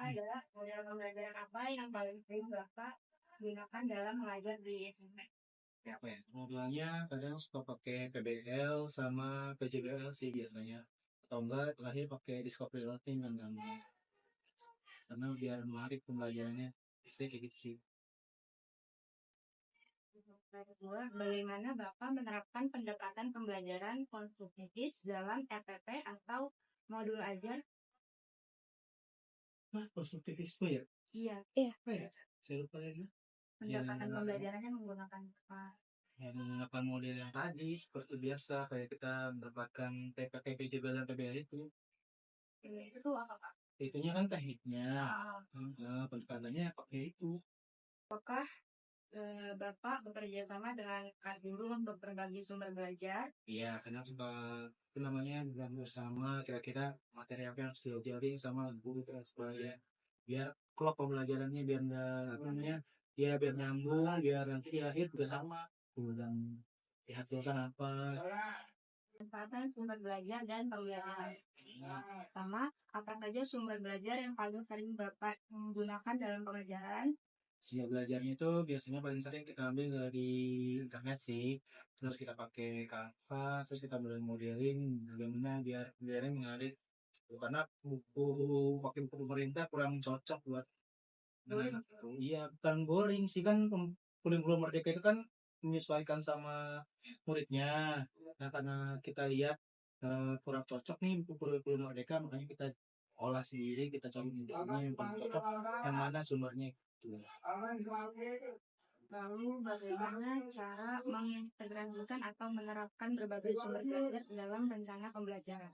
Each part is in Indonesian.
adalah model pembelajaran apa yang paling sering Bapak gunakan dalam mengajar di SMP? Ya apa ya? Modelnya kadang suka pakai PBL sama PJBL sih biasanya. Atau enggak terakhir pakai Discovery Learning kan gampang. Karena biar menarik pembelajarannya. Biasanya kayak gitu sih. Yang kedua, bagaimana Bapak menerapkan pendekatan pembelajaran konstruktivis dalam RPP atau modul ajar? Nah, konstruktivisme ya? Iya, Apa ya? Saya lupa lagi. pendekatan pembelajarannya menggunakan apa? Yang menggunakan model yang tadi seperti biasa kayak kita mendapatkan TPK, PJBL dan PBL itu. Itu apa Pak? Itunya kan tekniknya. Ah, Pendekatannya pakai itu. Apakah Bapak bekerja sama dengan Kak Guru untuk berbagi sumber belajar? Iya, kadang suka itu namanya bulan bersama kira-kira materi apa yang harus diajarin sama guru kita supaya biar klop pembelajarannya biar nggak apa namanya ya biar nyambung biar nanti di akhir juga sama dan dihasilkan apa. Manfaatkan sumber belajar dan pembelajaran. Pertama, apa saja sumber belajar yang paling sering Bapak gunakan dalam pengajaran? Sumber belajarnya itu biasanya paling sering kita ambil dari internet sih, terus kita pakai Canva, terus kita mulai modeling bagaimana biar biarnya menarik. Karena buku pakai buku pemerintah kurang cocok buat anak-anak itu. Iya, bukan boring sih kan kurikulum Merdeka itu kan menyesuaikan sama muridnya. Nah, karena kita lihat kurang cocok nih buku kurikulum Merdeka, makanya kita olah sendiri, kita cari modelnya yang paling cocok, yang mana sumbernya gitu. Lalu, bagaimana cara mengintegrasikan atau menerapkan berbagai sumber belajar dalam rencana pembelajaran?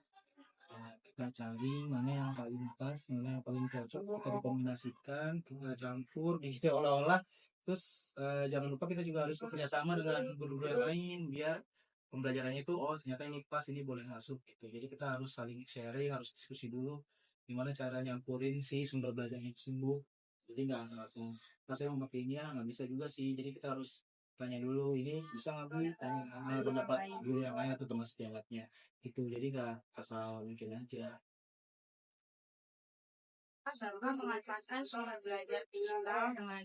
Nah, kita cari mana yang paling pas, mana yang paling cocok, kita dikombinasikan, kita campur, kita olah-olah. Terus jangan lupa kita juga harus bekerja sama dengan guru-guru yang lain biar pembelajarannya itu oh ternyata ini pas, ini boleh masuk gitu. Jadi kita harus saling sharing, harus diskusi dulu gimana cara nyampurin si sumber belajarnya tersebut. Jadi nggak asal-asal. Pas saya mau pakai ini ya nggak bisa juga sih. Jadi kita harus tanya dulu ini bisa nggak bu? Tanya pendapat guru yang lain atau teman sejawatnya gitu. Jadi nggak asal mungkin aja. Bapak memanfaatkan sumber belajar digital dengan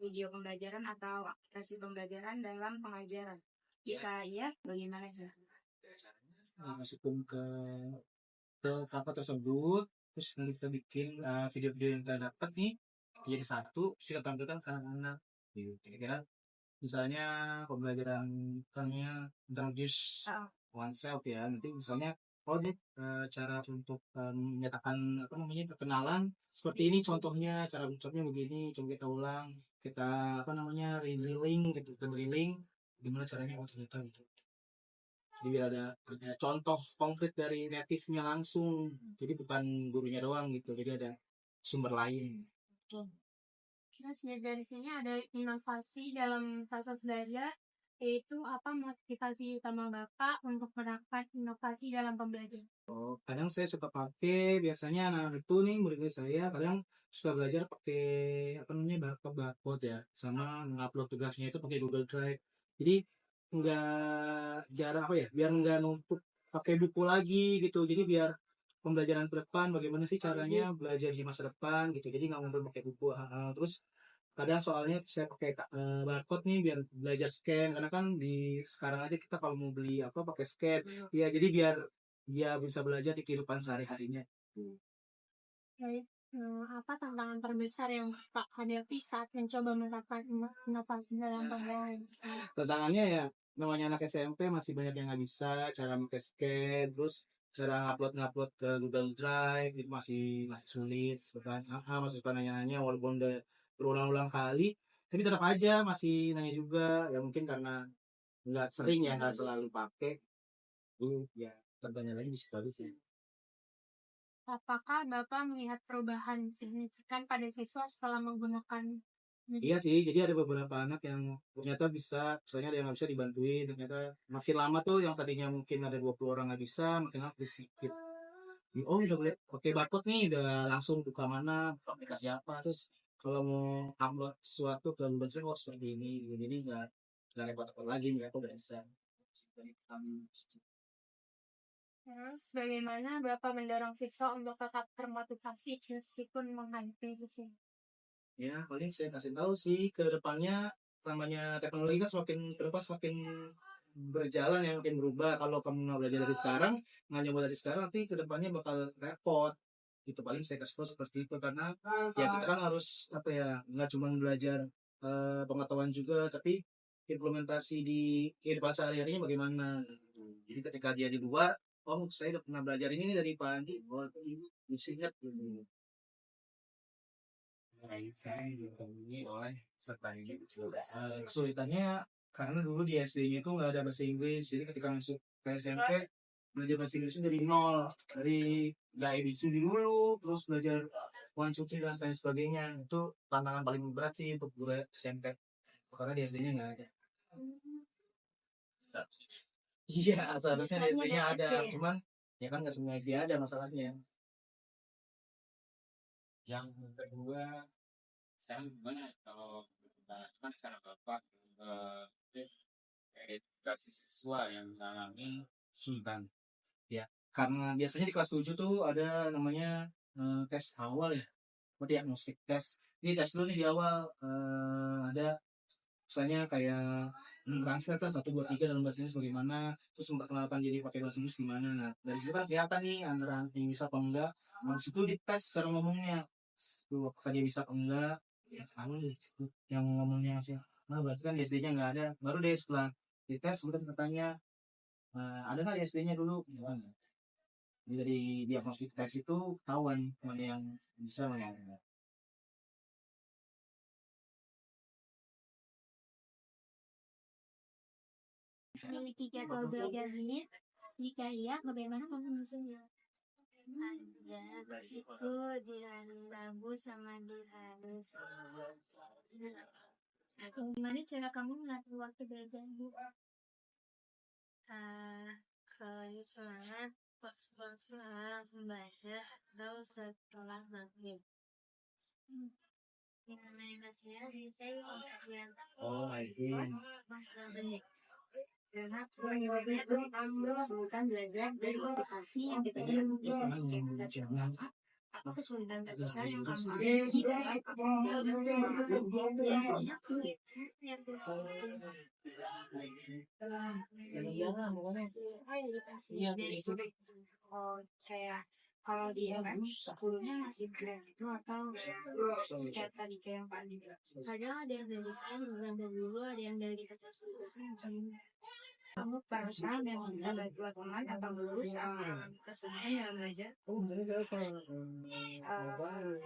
video pembelajaran atau aplikasi pembelajaran dalam pengajaran. Jika iya, bagaimana sih? Nah, masukin ke kakak tersebut terus nanti kita bikin video-video yang kita dapat nih jadi satu terus kita tampilkan ke anak-anak gitu kira-kira misalnya pembelajaran misalnya introduce oneself ya nanti misalnya oh ini cara untuk menyatakan apa namanya perkenalan seperti ini contohnya cara ucapnya begini coba kita ulang kita apa namanya drilling kita drilling gimana caranya oh ternyata gitu jadi biar ada contoh konkret dari native-nya langsung jadi bukan gurunya doang gitu jadi ada sumber lain. Terus dari sini ada inovasi dalam proses belajar, yaitu apa motivasi utama Bapak untuk menerapkan inovasi dalam pembelajaran? Oh, kadang saya suka pakai biasanya anak-anak itu nih murid saya kadang suka belajar pakai apa namanya barcode ya sama ngupload tugasnya itu pakai Google Drive jadi nggak jarang apa ya biar nggak numpuk pakai buku lagi gitu jadi biar pembelajaran ke depan bagaimana sih caranya belajar di masa depan gitu jadi nggak ngumpul pakai buku terus kadang soalnya saya pakai barcode nih biar belajar scan karena kan di sekarang aja kita kalau mau beli apa pakai scan ya jadi biar dia bisa belajar di kehidupan sehari-harinya. Baik, apa tantangan terbesar yang Pak hadapi saat mencoba menerapkan inovasi dalam pembelajaran? Tantangannya ya namanya anak SMP masih banyak yang nggak bisa cara pakai scan terus cara ngupload ke Google Drive itu masih masih sulit kan masih suka nanya-nanya walaupun udah berulang-ulang kali tapi tetap aja masih nanya juga ya mungkin karena nggak sering ya nggak selalu pakai ya tertanya lagi di situ aja sih. Apakah Bapak melihat perubahan signifikan pada siswa setelah menggunakan Iya sih, jadi ada beberapa anak yang ternyata bisa, misalnya ada yang nggak bisa dibantuin, ternyata makin lama tuh yang tadinya mungkin ada 20 orang nggak bisa, makin lama sedikit. Oh udah boleh pakai barcode nih, udah langsung buka mana, buka aplikasi apa, terus kalau mau upload sesuatu ke Google Drive, oh seperti ini, jadi nggak repot-repot lagi, mereka udah bisa. Terus bagaimana Bapak mendorong siswa untuk tetap termotivasi meskipun menghadapi ujian? Ya, paling saya kasih tahu sih ke depannya namanya teknologi kan semakin ke depan semakin berjalan ya, makin berubah. Kalau kamu nggak belajar dari sekarang, nggak nyoba dari sekarang, nanti ke depannya bakal repot. Itu paling saya kasih tahu seperti itu karena ya kita kan harus apa ya, nggak cuma belajar pengetahuan juga, tapi implementasi di kehidupan sehari-harinya bagaimana. Jadi ketika dia di luar, oh saya udah pernah belajar ini nih dari pagi, oh ini mesti ingat gitu. Saya ditemui oleh peserta ini. Kesulitannya karena dulu di SD-nya itu nggak ada bahasa Inggris, jadi ketika masuk ke SMP belajar bahasa Inggrisnya dari nol, dari nggak ABCD dulu, terus belajar one two three dan lain sebagainya. Itu tantangan paling berat sih untuk guru SMP, karena di SD-nya nggak ada. Iya, seharusnya di SD-nya ada, cuman ya kan nggak semua SD ada masalahnya. Yang kedua, saya gimana kalau kan sana bapak edukasi siswa yang mengalami kesulitan ya, karena biasanya di kelas 7 tuh ada namanya tes awal ya, diagnostik tes. Ini tes dulu nih di awal, ada misalnya kayak translate lah 1 2 3 dalam bahasa Inggris bagaimana, terus memperkenalkan diri pakai bahasa Inggris gimana. Nah dari situ kan kelihatan nih antara yang bisa apa enggak. Habis itu dites cara ngomongnya tuh apakah dia bisa apa enggak, ya kamu di situ yang ngomongnya sih. Nah berarti kan di SD-nya nggak ada, baru deh setelah dites kemudian bertanya, ada nggak di SD-nya dulu gimana. Jadi dari diagnostik tes itu ketahuan mana yang bisa mana yang enggak. Memiliki jadwal belajar ini, jika iya, bagaimana kamu menyusunnya? Ada itu di hari Rabu sama di hari Sabtu. Gimana cara kamu mengatur waktu belajarmu? Kalau semangat, pas langsung belajar atau setelah maghrib. Implementasinya bisa yang Oh, I see. karena penyebabnya itu kamu kesulitan belajar dari motivasi yang kita apa kesulitan terbesar yang kamu oh kayak kalau dia kan gurunya masih keren itu atau kayak tadi kayak yang Pak juga Kadang ada yang dari saya beberapa dulu, ada yang dari kamu perusahaan yang bisa bantu teman atau guru sama kesulitan dalam belajar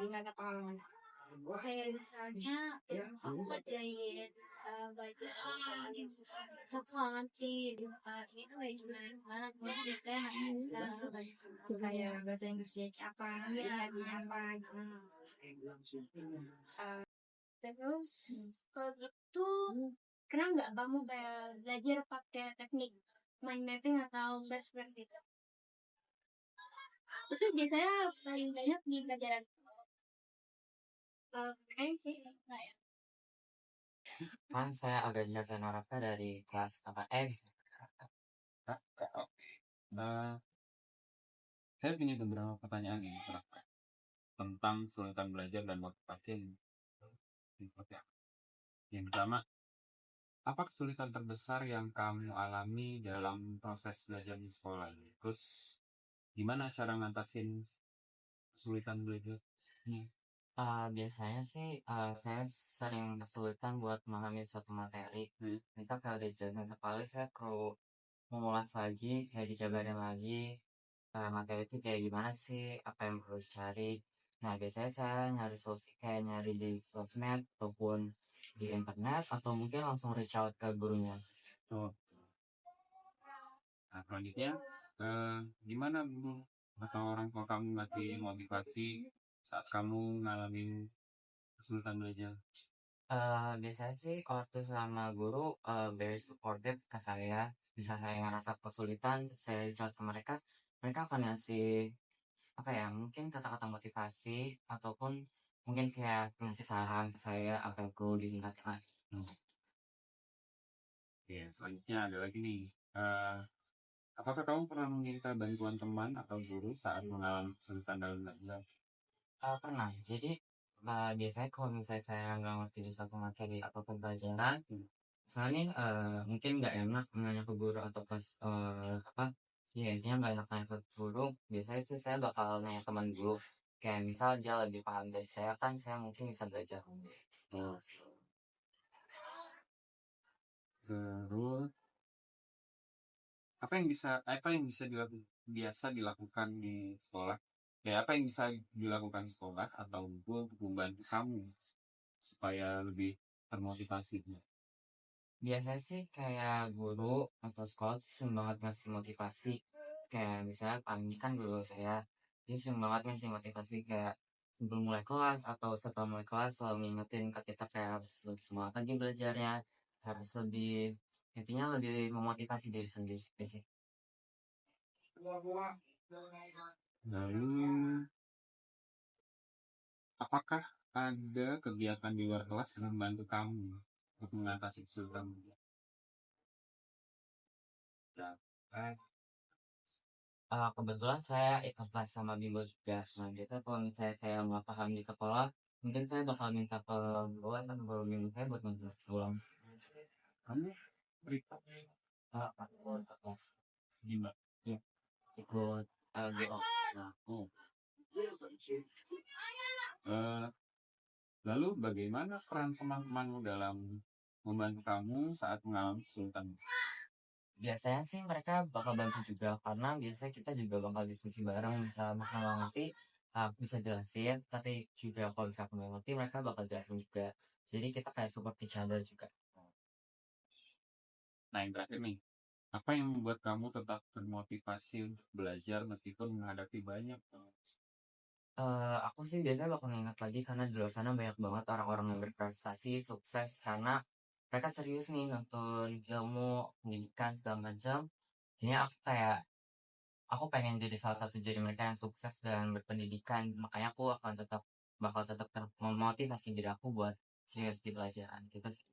gimana pengalaman kayak misalnya aku kerjain bacaan satu ngerti ini tuh kayak gimana kemudian biasanya nanya kayak bahasa Inggrisnya apa ya apa terus kalau gitu pernah nggak kamu kayak belajar pakai teknik mind mapping atau flashcard gitu? Itu biasanya paling banyak di pelajaran kayaknya sih kayak Kan saya agak jaga Naraka dari kelas apa bisa. Oke. Nah, saya punya beberapa pertanyaan nih tentang kesulitan belajar dan motivasi yang seperti apa. Yang pertama, apa kesulitan terbesar yang kamu alami dalam proses belajar di sekolah? Terus, gimana cara ngatasin kesulitan belajar? Biasanya sih saya sering kesulitan buat memahami suatu materi. Kita kalau diajarin kali saya perlu mengulas lagi, kayak dijabarin lagi materi itu kayak gimana sih, apa yang perlu dicari. Nah biasanya saya nyari solusi kayak nyari di sosmed ataupun di internet atau mungkin langsung reach out ke gurunya. Tuh. Nah, selanjutnya, gimana guru atau orang tua kamu ngasih motivasi saat kamu ngalamin kesulitan belajar? Biasanya sih waktu sama guru very supportive ke saya. Bisa saya ngerasa kesulitan, saya reach out ke mereka, mereka akan ngasih apa ya, mungkin kata-kata motivasi ataupun mungkin kayak ngasih saran ke saya apa yang perlu ditingkatkan. Ya, selanjutnya ada lagi nih. Apakah kamu pernah meminta bantuan teman atau guru saat mengalami kesulitan dalam belajar? Pernah. Jadi, biasanya kalau misalnya saya nggak ngerti di suatu materi atau pembelajaran, misalnya nih, mungkin nggak enak nanya ke guru atau pas, ya intinya nggak enak nanya ke guru, biasanya sih saya bakal nanya teman dulu. Kayak misal dia lebih paham dari saya kan, saya mungkin bisa belajar. Terus terus apa yang bisa biasa dilakukan di sekolah? Ya, apa yang bisa dilakukan sekolah atau guru untuk membantu kamu supaya lebih termotivasi? Biasanya sih kayak guru atau sekolah tuh sering banget ngasih motivasi. Kayak misalnya pagi kan guru saya, dia sering banget ngasih motivasi kayak sebelum mulai kelas atau setelah mulai kelas selalu ngingetin ke kita kayak harus lebih semangat lagi belajarnya, harus lebih, intinya lebih memotivasi diri sendiri. Biasanya. Lalu, apakah ada kegiatan di luar kelas yang membantu kamu untuk mengatasi kesulitan? Ya, Kebetulan saya ikut kelas sama Bimbo juga. Nah, gitu kalau misalnya saya nggak paham di sekolah, mungkin saya bakal minta ke guru atau guru Bimbo saya buat ngejelasin ulang. kamu berikan Aku ikut kelas. gimana? Iya, ikut GO. Nah, lalu bagaimana peran teman-temanmu dalam membantu kamu saat mengalami kesulitan? Biasanya sih mereka bakal bantu juga karena biasanya kita juga bakal diskusi bareng. Misal mereka nggak ngerti, aku bisa jelasin. Tapi juga kalau bisa aku nggak ngerti, mereka bakal jelasin juga. Jadi kita kayak support each other juga. Nah, yang terakhir nih, apa yang membuat kamu tetap termotivasi untuk belajar meskipun menghadapi banyak? Aku sih biasanya bakal ngingat lagi karena di luar sana banyak banget orang-orang yang berprestasi, sukses karena mereka serius nih nonton ilmu, pendidikan segala macam. Jadi aku pengen jadi salah satu jadi mereka yang sukses dan berpendidikan. Makanya aku bakal tetap memotivasi diri aku buat serius di pelajaran gitu sih.